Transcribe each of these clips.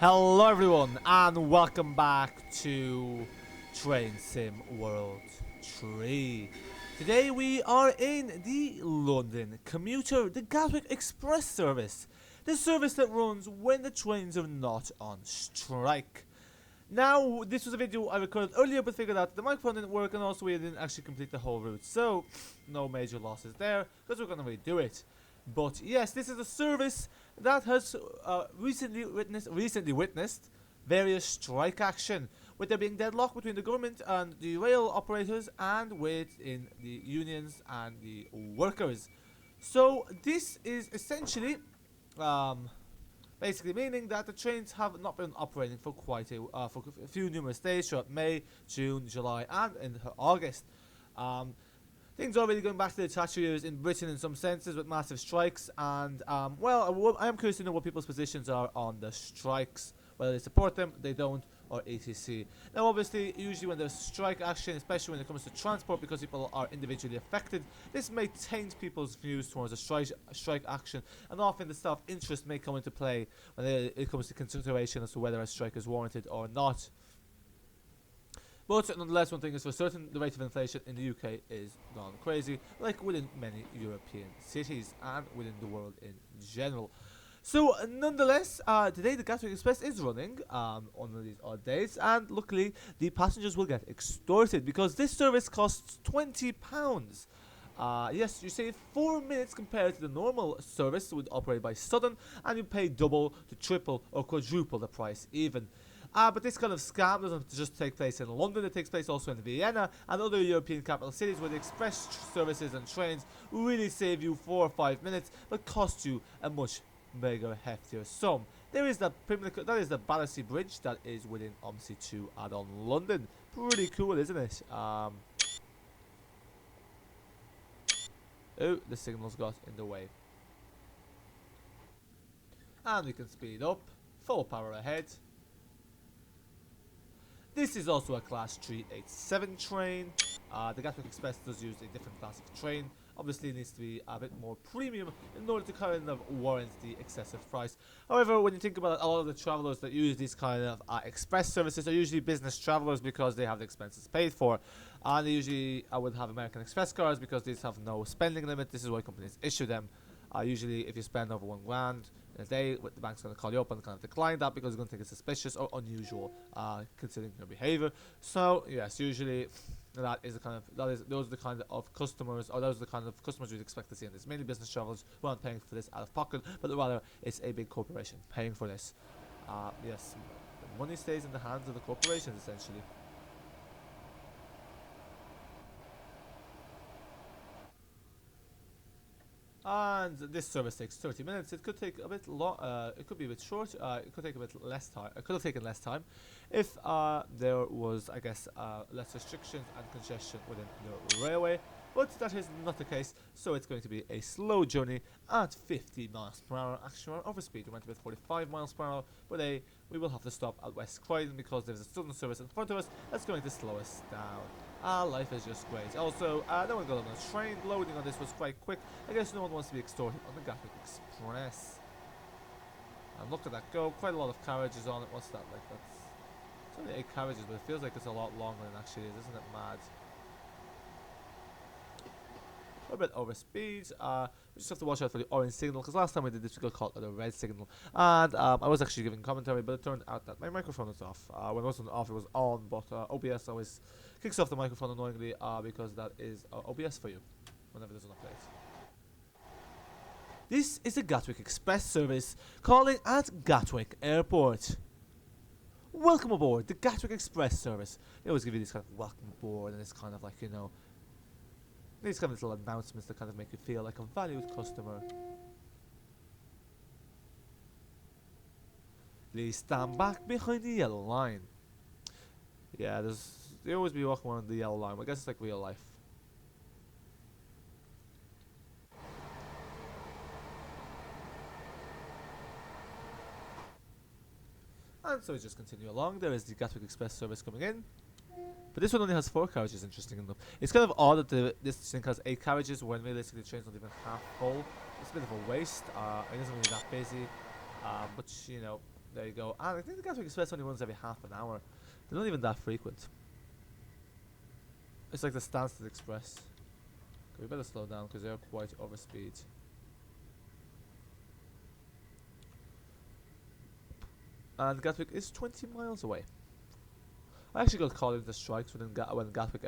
Hello everyone and welcome back to Train Sim World 3. Today we are in the London Commuter, the Gatwick Express service. The service that runs when the trains are not on strike. Now, this was a video I recorded earlier but figured out the microphone didn't work and also we didn't actually complete the whole route. So, no major losses there because we're going to redo it. But yes, this is a service that has recently witnessed various strike action, with there being deadlock between the government and the rail operators and within the unions and the workers. So this is essentially basically meaning that the trains have not been operating for for a few numerous days throughout May, June, July and in August. Things are really going back to the Thatcher years in Britain in some senses with massive strikes and, well, I am curious to know what people's positions are on the strikes, whether they support them, they don't, or etc. Now obviously, usually when there's strike action, especially when it comes to transport because people are individually affected, this may taint people's views towards a strike action, and often the self-interest may come into play when it comes to consideration as to whether a strike is warranted or not. But nonetheless, one thing is for certain, the rate of inflation in the UK is gone crazy, like within many European cities and within the world in general. So nonetheless, today the Gatwick Express is running on one of these odd days, and luckily the passengers will get extorted because this service costs £20. Yes, you save 4 minutes compared to the normal service would operate by Southern, and you pay double to triple or quadruple the price even. But this kind of scam doesn't just take place in London, it takes place also in Vienna and other European capital cities where the express services and trains really save you 4 or 5 minutes but cost you a much bigger, heftier sum. That is the Battersea Bridge that is within OMSI2 add-on London. Pretty cool, isn't it? Oh, the signal's got in the way. And we can speed up, full power ahead. This is also a Class 387 train. The Gatwick Express does use a different class of train. Obviously, it needs to be a bit more premium in order to kind of warrant the excessive price. However, when you think about it, a lot of the travelers that use these kind of express services are usually business travelers because they have the expenses paid for. And they usually would have American Express cards because these have no spending limit. This is why companies issue them. Usually, if you spend over £1,000 in a day, the bank's going to call you up and kind of decline that because it's going to think it's suspicious or unusual, considering your behavior. So yes, usually those are the kind of customers, or those are the kind of customers you'd expect to see in this. Mainly business travelers who aren't paying for this out of pocket, but rather it's a big corporation paying for this. Yes, the money stays in the hands of the corporations essentially. And this service takes 30 minutes. It could take a bit long. It could be a bit short. It could take a bit less time. It could have taken less time if there was, I guess, less restrictions and congestion within the railway. But that is not the case. So it's going to be a slow journey at 50 miles per hour. Actually, over speed. We went about 45 miles per hour. But we will have to stop at West Croydon because there's a Southern service in front of us that's going to slow us down. Life is just great. Also, no one got on a train. Loading on this was quite quick. I guess no one wants to be extorted on the Gatwick Express. And look at that go. Quite a lot of carriages on it. What's that like? It's only 8 carriages, but it feels like it's a lot longer than it actually is. Isn't it mad? A bit over speed. We just have to watch out for the orange signal because last time we did this we got caught at a red signal, and I was actually giving commentary, but it turned out that my microphone was off. When it wasn't off, it was on, but OBS always kicks off the microphone annoyingly because that is OBS for you whenever there's an update. This is a Gatwick Express service calling at Gatwick Airport. Welcome aboard the Gatwick Express service. They always give you this kind of welcome aboard and it's kind of like, you know, these kind of little announcements that kind of make you feel like a valued customer. Please stand back behind the yellow line. Yeah, they always be walking around the yellow line. I guess it's like real life. And so we just continue along. There is the Gatwick Express service coming in. But this one only has 4 carriages, interesting enough. It's kind of odd that this thing has 8 carriages when realistically the train's not even half full. It's a bit of a waste. It isn't really that busy. But, you know, There you go. And I think the Gatwick Express only runs every half an hour. They're not even that frequent. It's like the Stansted Express. Okay, we better slow down because they're quite over speed. And Gatwick is 20 miles away. I actually got called into strikes when Gatwick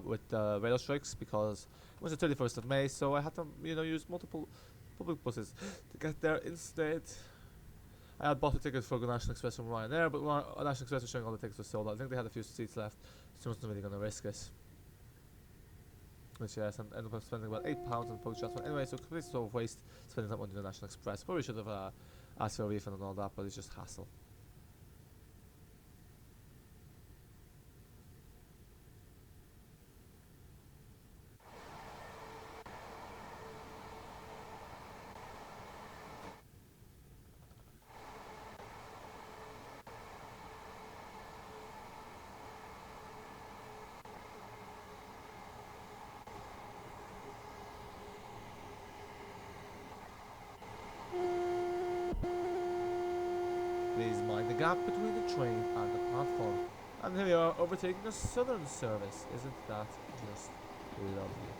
with rail strikes because it was the 31st of May, so I had to use multiple public buses to get there instead. I had bought a ticket for National Express from Ryanair, but National Express was showing all the tickets were sold out. I think they had a few seats left, so I wasn't really going to risk it. Which yes, I ended up spending about £8 on public transport. Anyway, so complete sort of waste spending that money on the National Express. Probably should have asked for a refund and all that, but it's just hassle. Please mind the gap between the train and the platform. And here we are overtaking a southern service. Isn't that just lovely?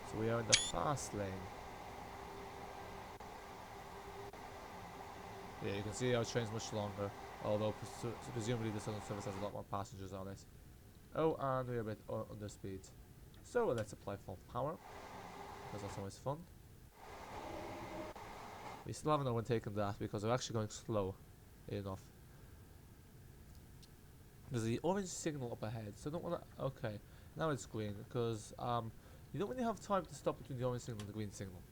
So we are in the fast lane. Yeah, you can see our train's much longer, although presumably the southern service has a lot more passengers on it. Oh, and we're a bit under speed. So let's apply full power, because that's always fun. We still haven't overtaken that because we're actually going slow enough. There's the orange signal up ahead, so I don't want to. Okay, now it's green because you don't really have time to stop between the orange signal and the green signal.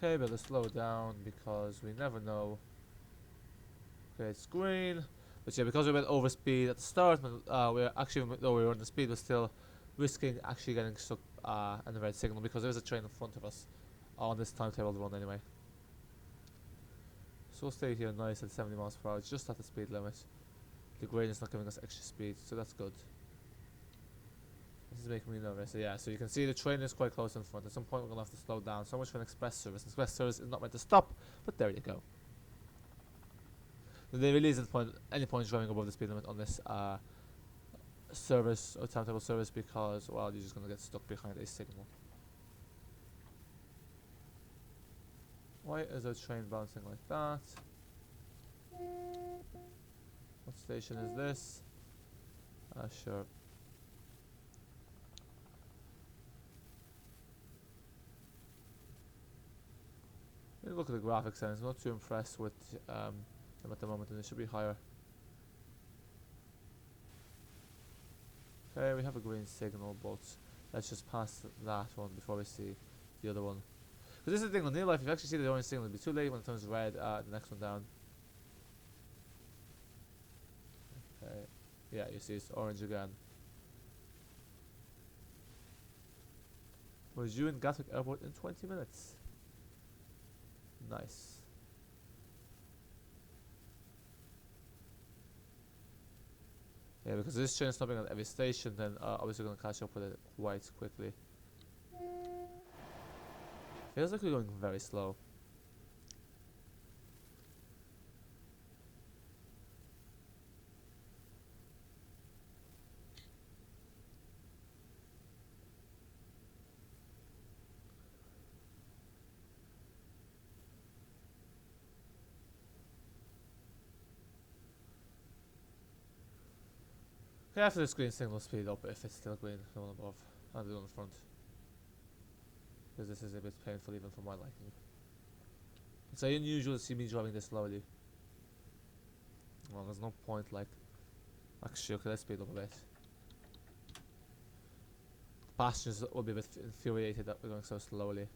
Okay, better slow down because we never know. Okay, it's green. But yeah, because we went over speed at the start, we're actually, though we were on the speed, we're still risking actually getting stuck in the red signal because there's a train in front of us on this timetable run anyway. So we'll stay here nice at 70 miles per hour, just at the speed limit. The green is not giving us extra speed, so that's good. This is making me nervous. So yeah, so you can see the train is quite close in front. At some point we're going to have to slow down. So much for an express service. An express service is not meant to stop, but there you go. There really isn't any point driving above the speed limit on this service or timetable service because, well, you're just going to get stuck behind a signal. Why is our train bouncing like that? What station is this? Sure. Look at the graphics and I'm not too impressed with them at the moment, and it should be higher. Okay, we have a green signal, but let's just pass that one before we see the other one. Because this is the thing, on near life, if you actually see the orange signal, it'll be too late when it turns red, the next one down. Okay, yeah, you see it's orange again. We're due in Gatwick Airport in 20 minutes. Nice. Yeah, because this train is stopping at every station, then obviously going to catch up with it quite quickly. Feels like we're going very slow. Okay, after this green signal, speed up if it's still green, the one above, and the one in front. Because this is a bit painful even for my liking. It's unusual to see me driving this slowly. Well, there's no point, like... Actually, okay, let's speed up a bit. Passengers will be a bit infuriated that we're going so slowly.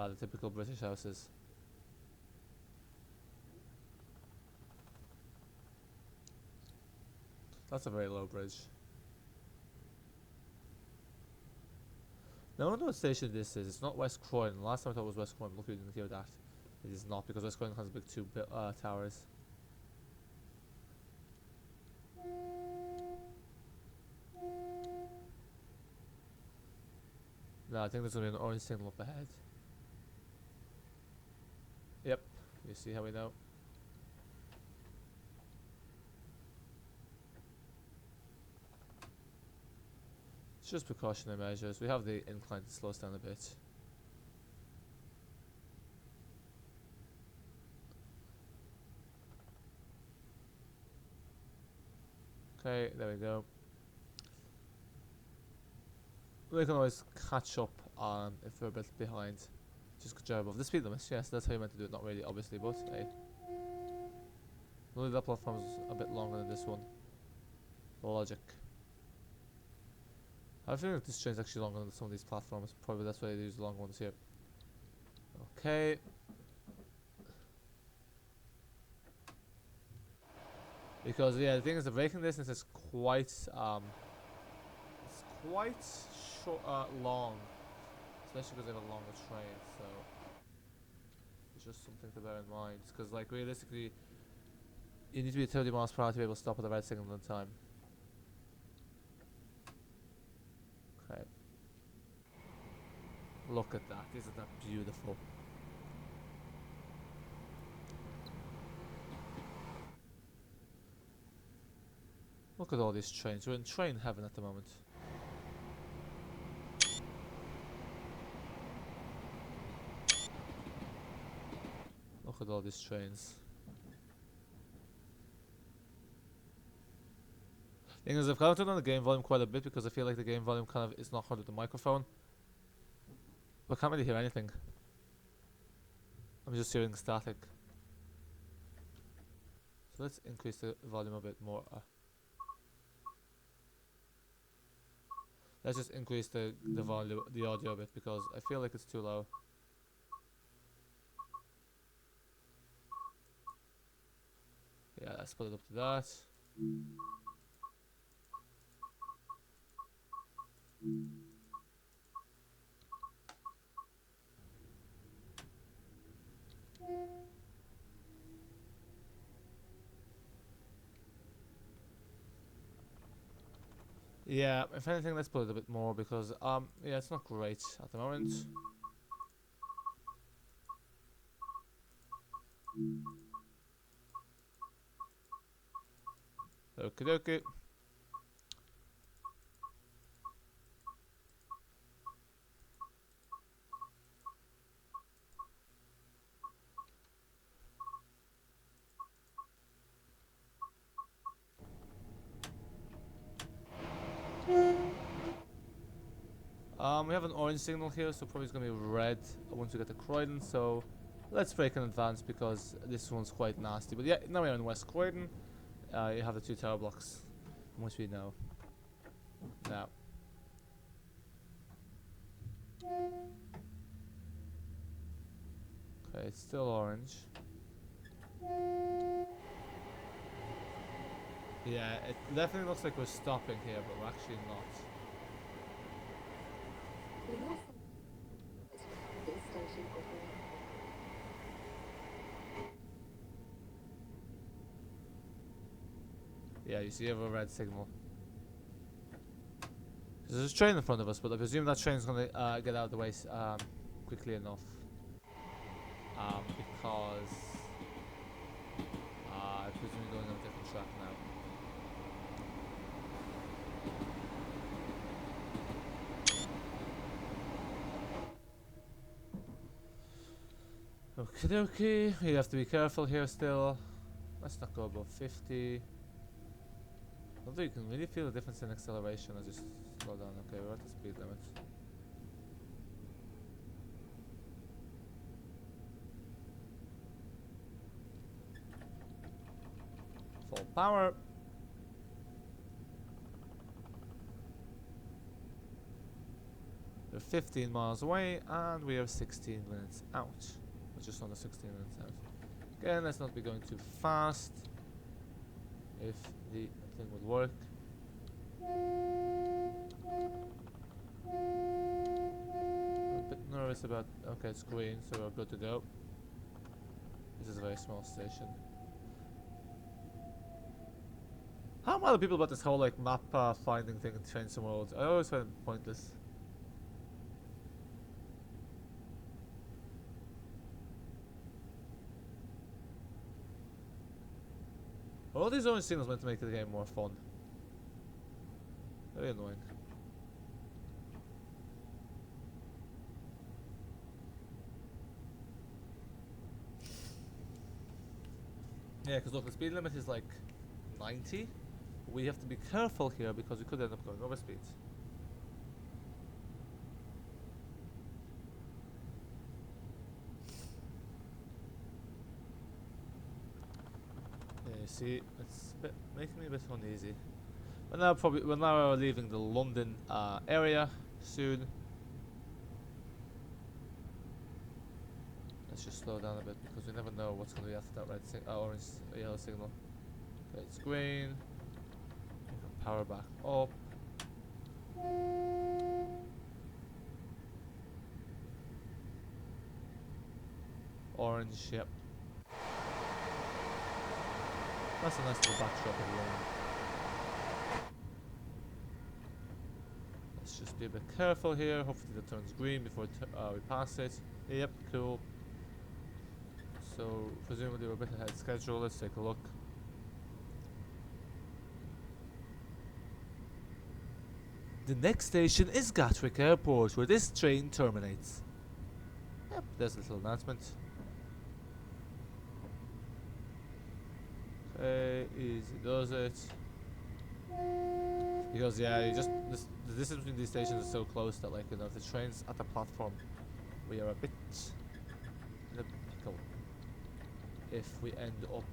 The typical British houses. That's a very low bridge. Now I wonder what station this is. It's not West Croydon. Last time I thought it was West Croydon. Luckily we didn't hear that. It is not, because West Croydon has big two towers. No, I think there's gonna be an orange signal up ahead. Yep, you see how we know. It's just precautionary measures. We have the incline to slow us down a bit. Okay, there we go. We can always catch up if we're a bit behind. Just drive above the speed limit. Yes, that's how you meant to do it. Not really, obviously, but hey. Only that platform is a bit longer than this one. Logic. I feel like this train's actually longer than some of these platforms. Probably that's why they use the long ones here. Okay. Because yeah, the thing is, the braking distance is quite short, long, especially because they have a longer train. So it's just something to bear in mind. Because like realistically, you need to be at 30 miles per hour to be able to stop at the red signal in time. Okay. Look at that! Isn't that beautiful? Look at all these trains. We're in train heaven at the moment. Look at all these trains. Thing is, I've counted on the game volume quite a bit because I feel like the game volume kind of is not heard with the microphone. But I can't really hear anything. I'm just hearing static. So let's increase the volume a bit more. Let's just increase the volume, the audio a bit, because I feel like it's too low. Yeah, let's put it up to that. Yeah, if anything, let's put it a bit more because yeah, it's not great at the moment. Okie dokie. We have an orange signal here, so probably it's gonna be red once we get to Croydon. So let's brake in advance because this one's quite nasty. But yeah, now we're in West Croydon. You have the two tower blocks, which we know now. Okay, it's still orange. Yeah, it definitely looks like we're stopping here, but we're actually not. Yeah, you see, you have a red signal. There's a train in front of us, but I presume that train's gonna get out of the way quickly enough. Because I presume we're going on a different track now. Okie dokie, you have to be careful here still. Let's not go above 50. Although you can really feel the difference in acceleration as you slow down. Okay, we're at the speed limit. Full power. We're 15 miles away and we are 16 minutes out. We're just under 16 minutes out. Again, let's not be going too fast. If the thing would work. it's about... Okay, it's green, so we're good to go. This is a very small station. How mad are people about this whole like map finding thing in Trains and Worlds? I always find it pointless. All these orange signals meant to make the game more fun. Very annoying. Yeah, because look, the speed limit is like 90. We have to be careful here because we could end up going over speed. Yeah, you see, it's a bit, making me a bit uneasy. We're now leaving the London area soon. Let's just slow down a bit because we never know what's going to be after that orange, yellow signal. Okay, it's green. Power back up. Orange, yep. That's a nice little backdrop of the line. Let's just be a bit careful here. Hopefully that turns green before we pass it. Yep, cool. So presumably we're a bit ahead of schedule. Let's take a look. The next station is Gatwick Airport, where this train terminates. Yep, there's a little announcement. Okay, easy does it. Because yeah, the distance between these stations is so close that like, you know, if the train's at the platform, we are a bit in a pickle. If we end up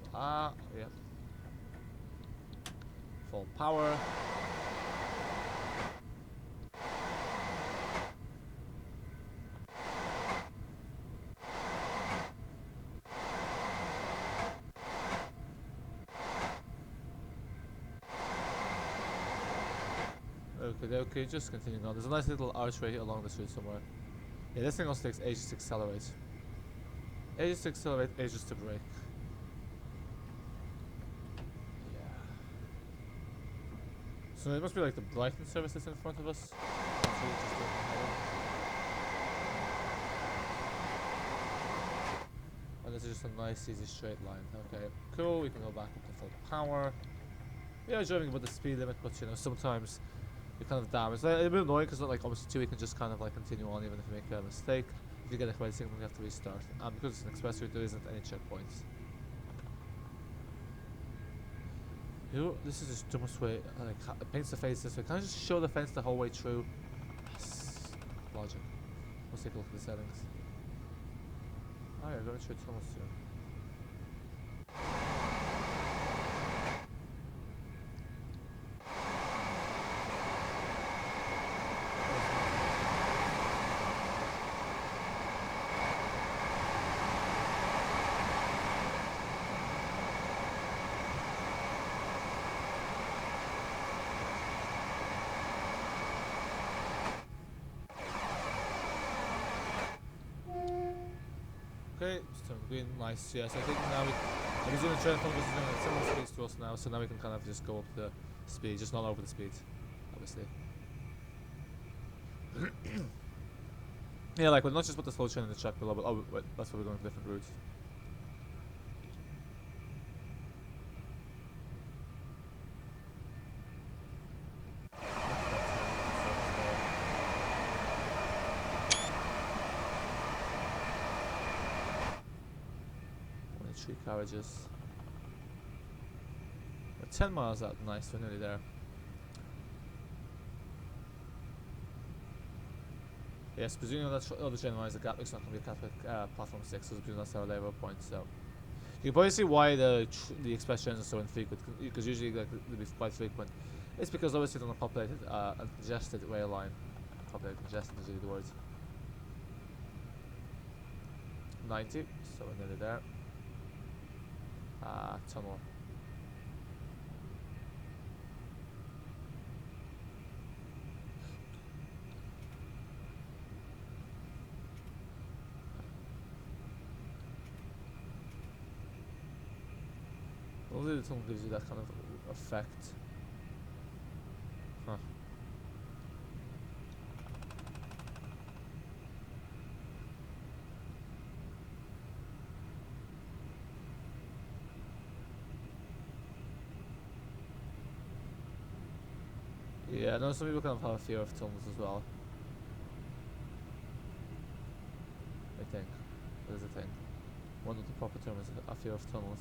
yeah, full power. Okay, just continuing on. There's a nice little archway along the route somewhere. Yeah, this thing also takes ages to accelerate. Ages to accelerate, ages to brake. Yeah. So it must be like the Brighton service that's in front of us. And this is just a nice, easy straight line. Okay, cool. We can go back up to full power. We are driving above the speed limit, but you know, sometimes you kind of damage. It's a bit annoying because like obviously too, we can just kind of like continue on even if you make a mistake. If you get a red signal, you have to restart. And because it's an express route, there isn't any checkpoints. You know, this is just the dumbest way. Like, it paints the face this way. Can I just show the fence the whole way through? Yes. Logic. Let's take a look at the settings. Oh yeah, going through tunnels soon. Okay, it's turned green, nice, yes. I think now I was doing a train from this is doing a similar speed to us now, so now we can kind of just go up the speed, just not over the speed, obviously. Yeah, like we'll not just put the slow train in the track below, but oh wait, that's why we're going to different routes. Only 3 carriages. We're 10 miles out, nice, we're nearly there. Yes, presuming that other train lines, the Gatwick's not going to be a Gatwick platform 6, so that's our labour point, so. You can probably see why the express trains are so infrequent, because usually like, they'll be quite frequent. It's because obviously they're on a populated and congested rail line. Populated, congested is really the word. 90, so we're nearly there. Tunnel. Hopefully the tunnel gives you that kind of effect. Huh. Yeah, I know some people kind of have a fear of tunnels as well. I think. That is a thing. One of the proper terms is a fear of tunnels.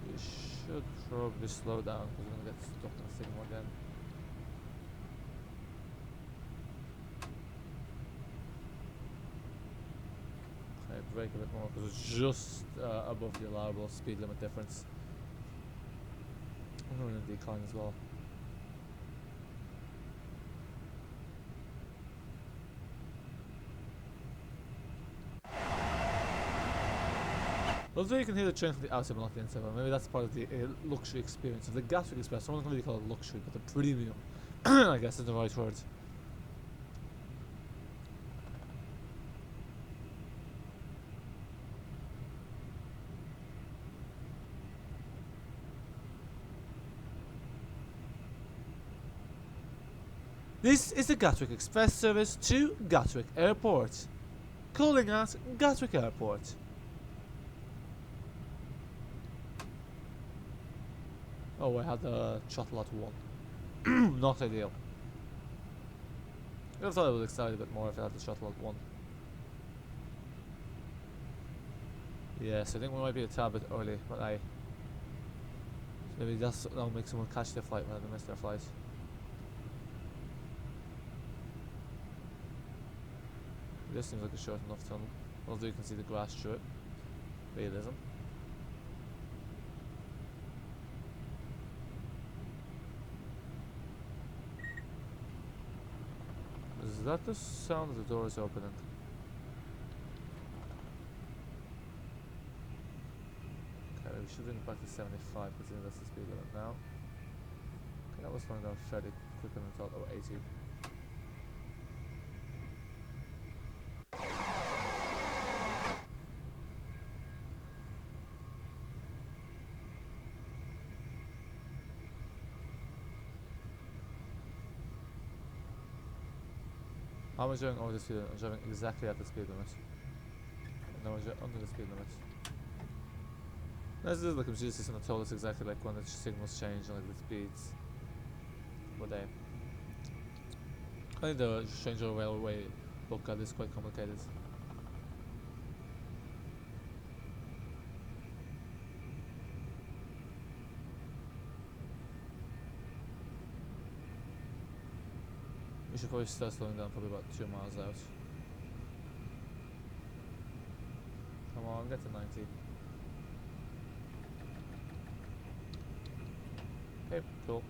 You should probably slow down because we're gonna get stuck in the signal again. Okay, brake a bit more because it's just above the allowable speed limit difference. I'm going to decline as well. Although you can hear the train from the outside but not the inside, but maybe that's part of the luxury experience of the Gatwick Express. Someone's going to really call it luxury, but the premium, I guess is the right word. This is the Gatwick Express service to Gatwick Airport. Calling at Gatwick Airport. Oh, I had the shuttle at 1. Not ideal. I thought I would excite a bit more if I had the shuttle at 1. Yes, I think we might be a tad bit early, but maybe that'll make someone catch their flight rather than miss their flight. This seems like a short enough tunnel, although you can see the grass through it. But it isn't. Is that the sound of the doors opening? Okay, we should bring it back to 75, considering that's the speed limit now. Okay, that was slowing down fairly quicker than I thought. Oh, 80. How am I driving over the speed limit? I'm driving exactly at the speed limit. No, I'm under the speed limit. This is like a computer system that told us exactly like when the signals change and like the speeds. But I think the Stranger Railway book is quite complicated. We should probably start slowing down, probably about 2 miles out. Come on, get to 90. Okay, cool.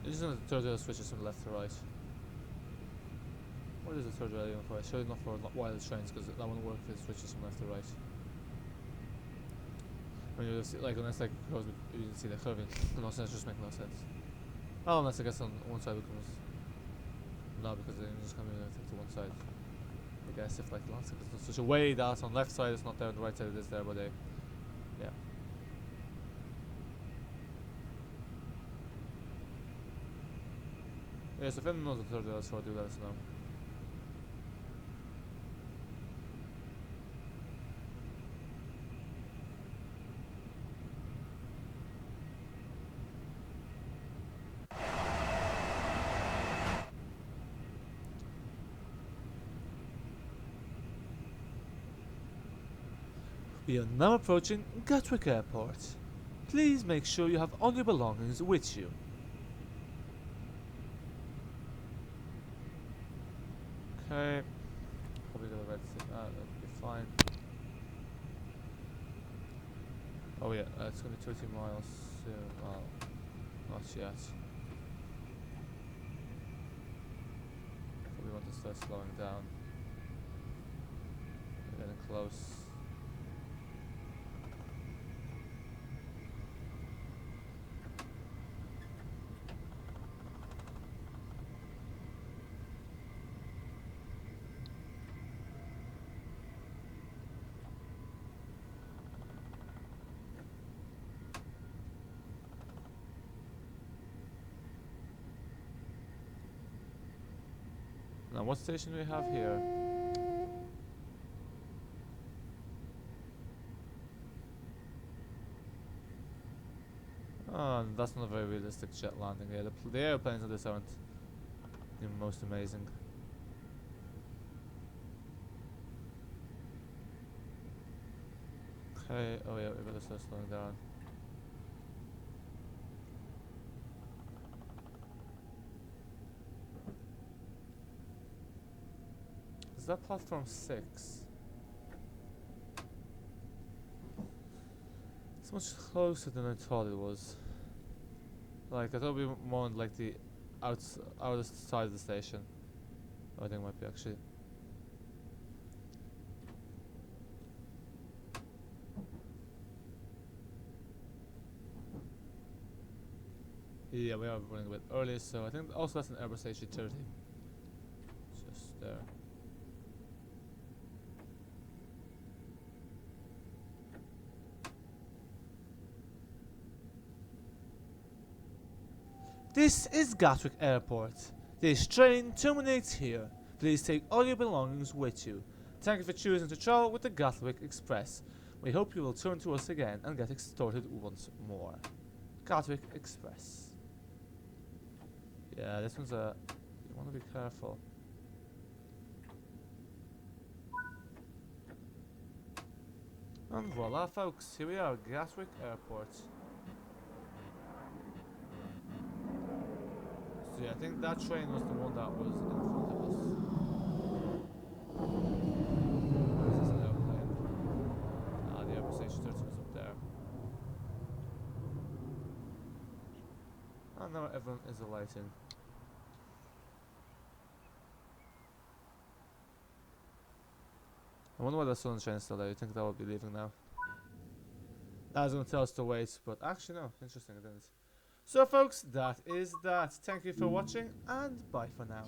This is the third rail switches from left to right. What is the third rail for? I showed not for wireless trains because that won't work if it switches from left to right. When you see, like unless like curves, you can see the curving. No sense, just make no sense. Oh, unless I guess on one side becomes no, because then you just come in to one side. I guess if like the landscape is such a way that on left side it's not there, on the right side it is there, but yeah. Yeah, so if anyone knows the third rail, so do let us know. We are now approaching Gatwick Airport. Please make sure you have all your belongings with you. Okay. Probably the red that'll be fine. Oh yeah, it's gonna be 30 miles soon. Well, not yet. Probably want to start slowing down. Getting close. Now, what station do we have here? Oh, that's not a very realistic jet landing here. The airplanes on this aren't the most amazing. Okay, oh yeah, we better start slowing down. Is that platform 6? It's much closer than I thought it was. Like, I thought we were more on like the outer side of the station. Oh, I think it might be actually. Yeah, we are running a bit early, so I think also that's an Airbus A330. Just there. This is Gatwick Airport. This train terminates here. Please take all your belongings with you. Thank you for choosing to travel with the Gatwick Express. We hope you will turn to us again and get extorted once more. Gatwick Express. Yeah, this one's a... You want to be careful. And voila, folks, here we are, Gatwick Airport. So yeah, I think that train was the one that was in front of us. This is an airplane. Ah, the Airbus A330 was up there. And now everyone is alighting. I wonder why the sunshine is still there. You think that will be leaving now? That was going to tell us to wait, but actually no, interesting it is. So folks, that is that. Thank you for watching, and bye for now.